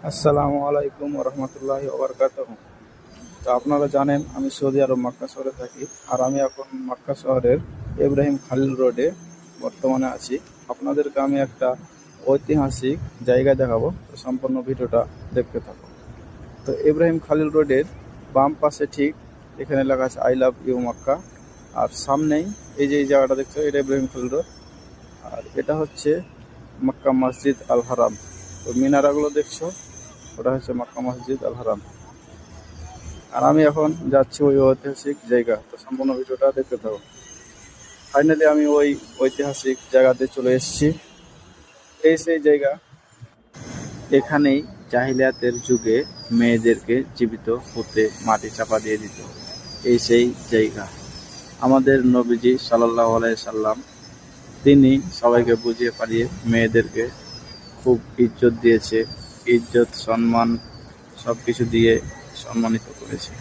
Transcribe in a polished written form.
আসসালামু আলাইকুম রহমতুল্লাহি ওবরকাতুহ। তো আপনারা জানেন আমি সৌদি আরব মক্কা শহরে থাকি, আর আমি এখন মক্কা শহরের ইব্রাহিম খালিল রোডে বর্তমানে আছি। আপনাদেরকে আমি একটা ঐতিহাসিক জায়গা দেখাবো, তো সম্পূর্ণ ভিডিওটা দেখতে থাকো। তো ইব্রাহিম খালিল রোডের বাম পাশে ঠিক এখানে লেখা আছে আই লাভ ইউ মক্কা, আর সামনেই এই জায়গাটা দেখছো, এটা ইব্রাহিম খালিল রোড। আর এটা হচ্ছে মক্কা মসজিদ আল হারাম। তো মিনারাগুলো দেখছো, ওটা হচ্ছে মক্কা মসজিদ আল হারাম। আর আমি এখন যাচ্ছি ওই ঐতিহাসিক জায়গা, তো সম্পূর্ণ ভিডিওটা দেখতে থাকো। ফাইনালি আমি ওই ঐতিহাসিক জায়গাতে চলে এসেছি। এই সেই জায়গা, এখানেই জাহিলিয়াতের যুগে মেয়েদেরকে জীবিত হতে মাটি চাপা দিয়ে দিত। এই সেই জায়গা। আমাদের নবীজি সাল্লাল্লাহু আলাইহি সাল্লাম তিনি সবাইকে বুঝিয়ে পারিয়ে মেয়েদেরকে খুব ইজ্জত দিয়েছে, ইজ্জত সম্মান সবকিছু দিয়ে সম্মানিত করেছে।